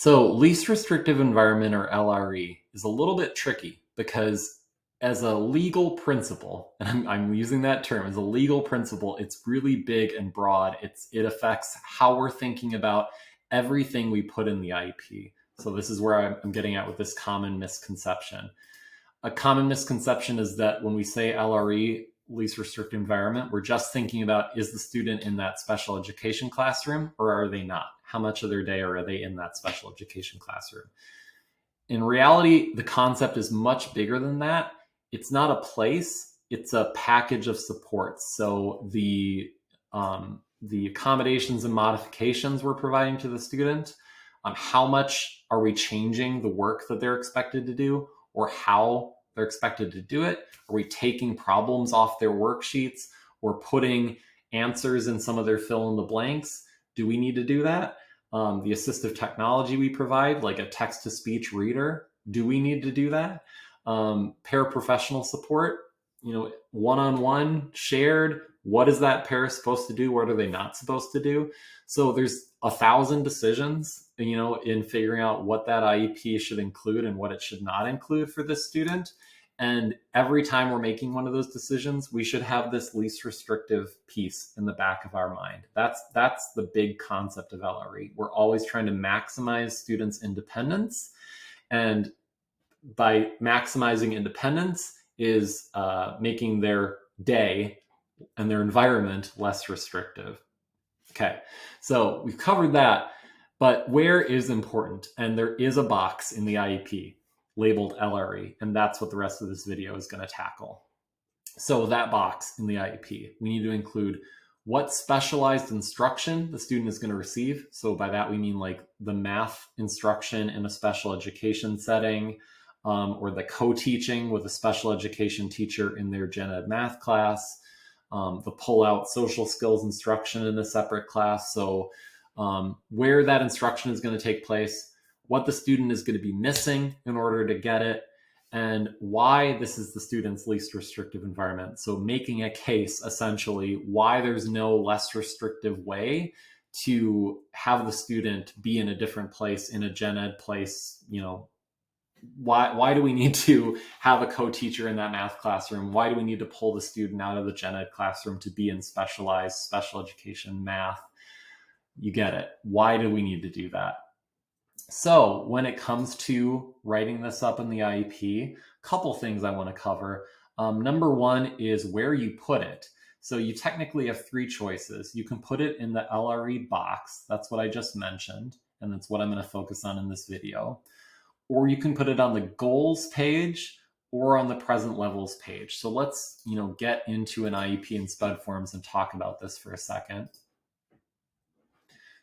So least restrictive environment, or LRE, is a little bit tricky because as a legal principle, and I'm using that term as a legal principle, it's really big and broad. It affects how we're thinking about everything we put in the IEP. So this is where I'm getting at with this common misconception. A common misconception is that when we say LRE, least restrictive environment, we're just thinking about, is the student in that special education classroom or are they not? How much of their day are they in that special education classroom? In reality, the concept is much bigger than that. It's not a place, it's a package of supports. So the accommodations and modifications we're providing to the student, how much are we changing the work that they're expected to do, or how they're expected to do it? Are we taking problems off their worksheets or putting answers in some of their fill in the blanks? Do we need to do that? The assistive technology we provide, like a text-to-speech reader, do we need to do that? Paraprofessional support, one-on-one, shared, what is that para supposed to do? What are they not supposed to do? So there's 1,000 decisions, in figuring out what that IEP should include and what it should not include for this student. And every time we're making one of those decisions, we should have this least restrictive piece in the back of our mind. That's the big concept of LRE. We're always trying to maximize students' independence. And by maximizing independence is making their day and their environment less restrictive. Okay, so we've covered that, but where is important? And there is a box in the IEP labeled LRE, and that's what the rest of this video is going to tackle. So that box in the IEP, we need to include what specialized instruction the student is going to receive. So by that, we mean like the math instruction in a special education setting, or the co-teaching with a special education teacher in their gen ed math class, the pull-out social skills instruction in a separate class. So where that instruction is going to take place, what the student is going to be missing in order to get it, and why this is the student's least restrictive environment. So making a case, essentially, why there's no less restrictive way to have the student be in a different place, in a gen ed place. Why do we need to have a co-teacher in that math classroom? Why do we need to pull the student out of the gen ed classroom to be in specialized special education math? You get it. Why do we need to do that? So when it comes to writing this up in the IEP, a couple things I want to cover. Number one is where you put it. So you technically have three choices. You can put it in the LRE box. That's what I just mentioned, and that's what I'm going to focus on in this video. Or you can put it on the goals page or on the present levels page. So let's, get into an IEP in SpEd forms and talk about this for a second.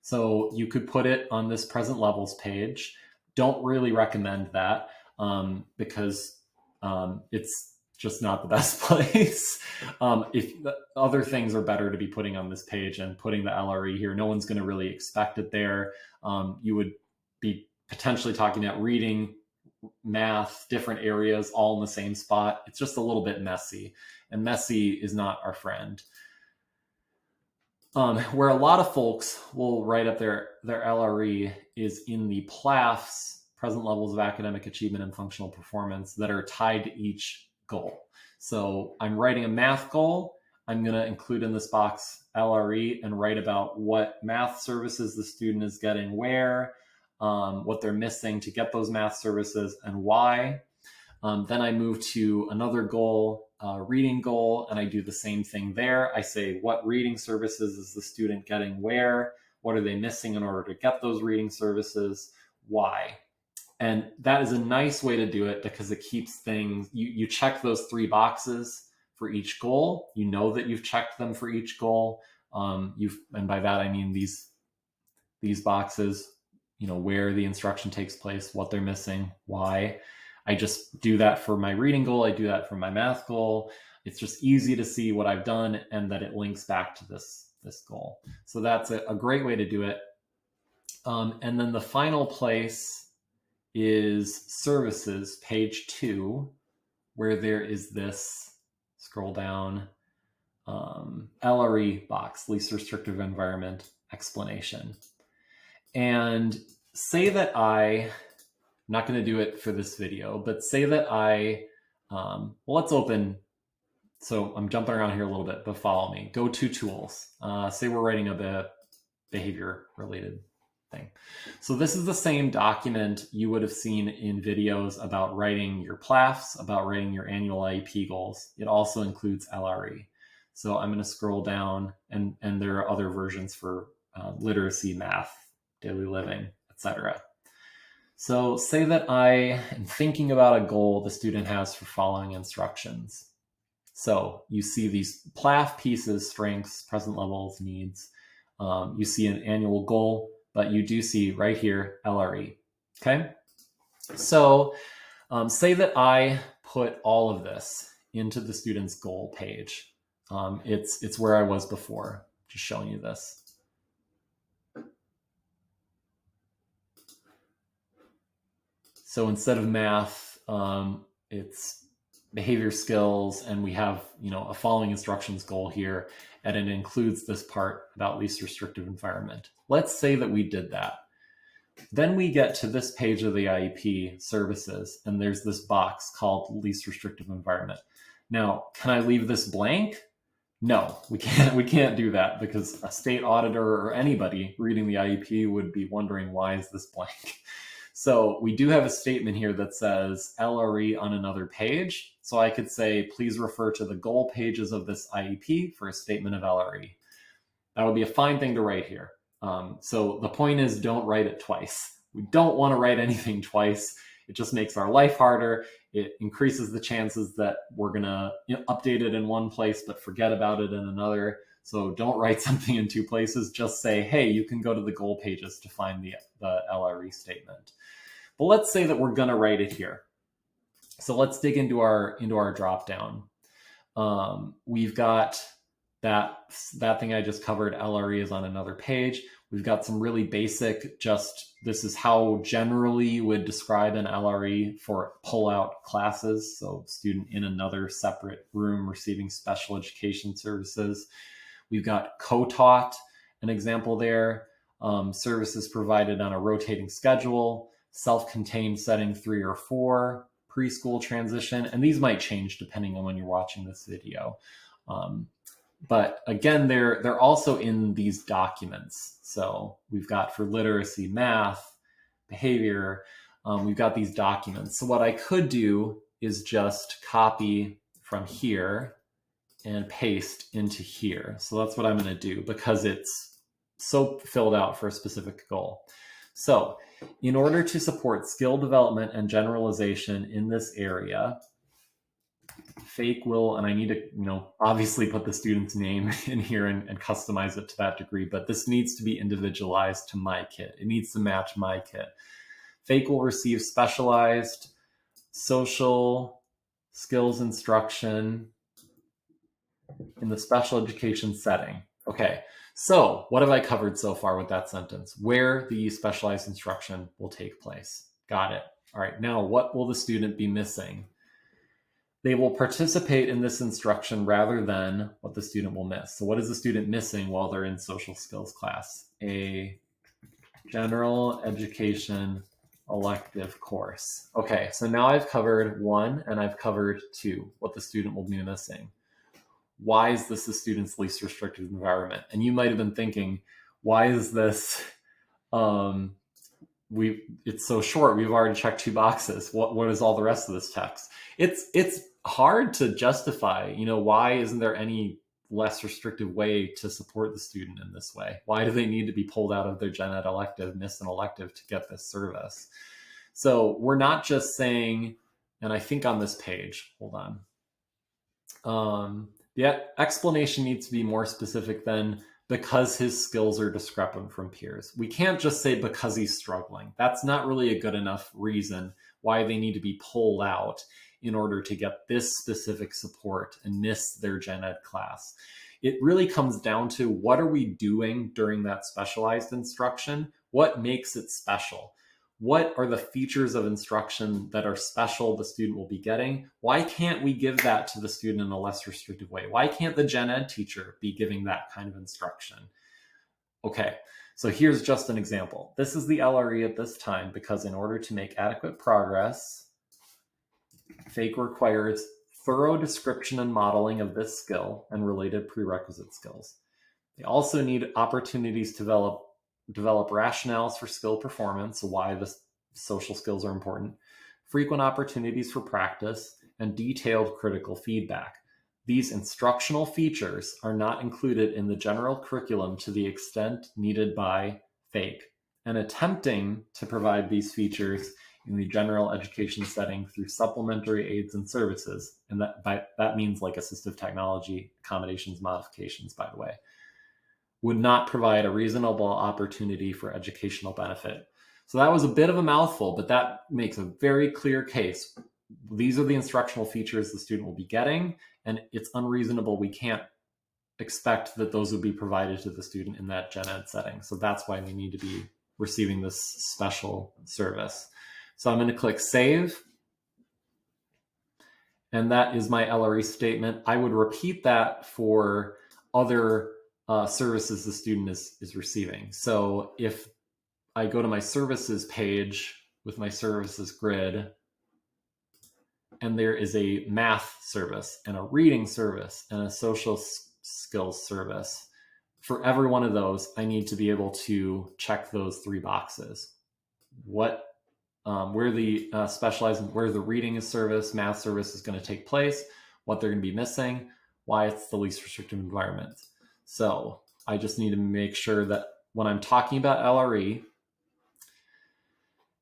So you could put it on this present levels page. Don't really recommend that because it's just not the best place. If other things are better to be putting on this page, and putting the LRE here, no one's going to really expect it there. You would be potentially talking about reading, math, different areas all in the same spot. It's just a little bit messy, and messy is not our friend. Where a lot of folks will write up their LRE is in the PLAFs, present levels of academic achievement and functional performance, that are tied to each goal. So I'm writing a math goal. I'm going to include in this box LRE and write about what math services the student is getting where, what they're missing to get those math services, and why. Then I move to another goal, reading goal, and I do the same thing there. I say, what reading services is the student getting where? What are they missing in order to get those reading services? Why? And that is a nice way to do it because it keeps things, you check those three boxes for each goal. You know that you've checked them for each goal. And by that, I mean these boxes, where the instruction takes place, what they're missing, why. I just do that for my reading goal. I do that for my math goal. It's just easy to see what I've done and that it links back to this goal. So that's a great way to do it. And then the final place is services, page 2, where there is this, scroll down, LRE box, least restrictive environment explanation. And say that I'm not going to do it for this video, but say that well, let's open. So I'm jumping around here a little bit, but follow me. Go to tools. Say we're writing a behavior related thing. So this is the same document you would have seen in videos about writing your PLAFs, about writing your annual IEP goals. It also includes LRE. So I'm going to scroll down, and there are other versions for literacy, math, daily living, etc. So say that I am thinking about a goal the student has for following instructions. So you see these PLAF pieces: strengths, present levels, needs. You see an annual goal, but you do see right here LRE. Okay. So say that I put all of this into the student's goal page. It's where I was before, just showing you this. So instead of math, it's behavior skills, and we have, a following instructions goal here, and it includes this part about least restrictive environment. Let's say that we did that. Then we get to this page of the IEP services, and there's this box called least restrictive environment. Now, can I leave this blank? No, we can't do that, because a state auditor or anybody reading the IEP would be wondering, why is this blank? So we do have a statement here that says LRE on another page. So I could say, please refer to the goal pages of this IEP for a statement of LRE. That would be a fine thing to write here. So the point is, don't write it twice. We don't want to write anything twice. It just makes our life harder. It increases the chances that we're going to update it in one place but forget about it in another. So don't write something in two places. Just say, hey, you can go to the goal pages to find the LRE statement. But let's say that we're going to write it here. So let's dig into our drop down. We've got that thing I just covered. LRE is on another page. We've got some really basic, this is how generally you would describe an LRE for pull-out classes. So student in another separate room receiving special education services. We've got co-taught, an example there. Services provided on a rotating schedule, self-contained setting 3 or 4, preschool transition, and these might change depending on when you're watching this video. But again, they're also in these documents. So we've got for literacy, math, behavior, we've got these documents. So what I could do is just copy from here and paste into here. So that's what I'm going to do, because it's so filled out for a specific goal. So in order to support skill development and generalization in this area, Fake will, and I need to, obviously put the student's name in here and customize it to that degree, but this needs to be individualized to my kid. It needs to match my kid. Fake will receive specialized social skills instruction in the special education setting. Okay, so what have I covered so far with that sentence? Where the specialized instruction will take place. Got it. All right, now what will the student be missing? They will participate in this instruction rather than what the student will miss. So what is the student missing while they're in social skills class? A general education elective course. Okay, so now I've covered 1 and I've covered 2, what the student will be missing. Why is this the student's least restrictive environment? And you might have been thinking, why is this, it's so short, we've already checked 2 boxes. What is all the rest of this text? It's hard to justify, why isn't there any less restrictive way to support the student in this way? Why do they need to be pulled out of their gen ed elective, miss an elective to get this service? So we're not just saying, and I think on this page, hold on. The explanation needs to be more specific than because his skills are discrepant from peers. We can't just say because he's struggling. That's not really a good enough reason why they need to be pulled out in order to get this specific support and miss their gen ed class. It really comes down to, what are we doing during that specialized instruction? What makes it special? What are the features of instruction that are special the student will be getting? Why can't we give that to the student in a less restrictive way? Why can't the gen ed teacher be giving that kind of instruction? Okay, So here's just an example. This is the LRE at this time because in order to make adequate progress, FAKE requires thorough description and modeling of this skill and related prerequisite skills. They also need opportunities to develop rationales for skill performance, so why the social skills are important, frequent opportunities for practice, and detailed critical feedback. These instructional features are not included in the general curriculum to the extent needed by FAKE, and attempting to provide these features in the general education setting through supplementary aids and services, and that means like assistive technology, accommodations, modifications, by the way, would not provide a reasonable opportunity for educational benefit. So that was a bit of a mouthful, but that makes a very clear case. These are the instructional features the student will be getting, and it's unreasonable. We can't expect that those would be provided to the student in that gen ed setting. So that's why they need to be receiving this special service. So I'm going to click Save. And that is my LRE statement. I would repeat that for other services the student is receiving. So if I go to my services page with my services grid, and there is a math service and a reading service and a social skills service, for every one of those, I need to be able to check those three boxes. Where the where the reading service, math service is going to take place, what they're going to be missing, why it's the least restrictive environment. So I just need to make sure that when I'm talking about LRE,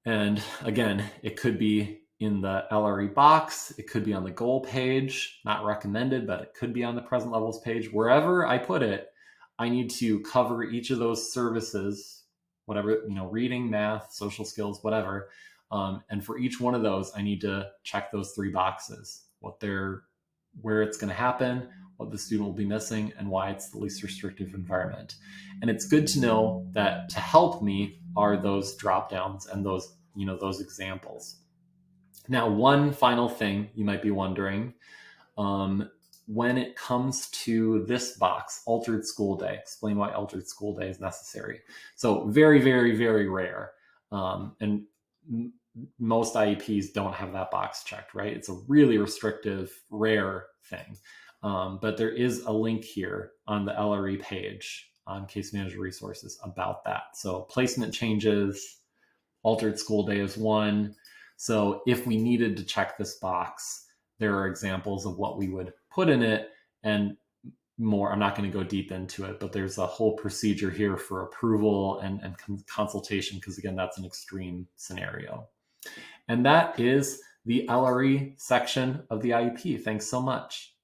and again, it could be in the LRE box, it could be on the goal page, not recommended, but it could be on the present levels page. Wherever I put it, I need to cover each of those services, whatever, reading, math, social skills, whatever. And for each one of those, I need to check those three boxes, where it's going to happen, what the student will be missing, and why it's the least restrictive environment. And it's good to know that to help me are those drop downs and those examples. Now, one final thing you might be wondering, when it comes to this box, altered school day, explain why altered school day is necessary. So very, very, very rare. And most IEPs don't have that box checked, right? It's a really restrictive, rare thing. But there is a link here on the LRE page on Case Manager Resources about that. So placement changes, altered school day is one. So if we needed to check this box, there are examples of what we would put in it and more. I'm not going to go deep into it, but there's a whole procedure here for approval and consultation, because again, that's an extreme scenario. And that is the LRE section of the IEP. Thanks so much.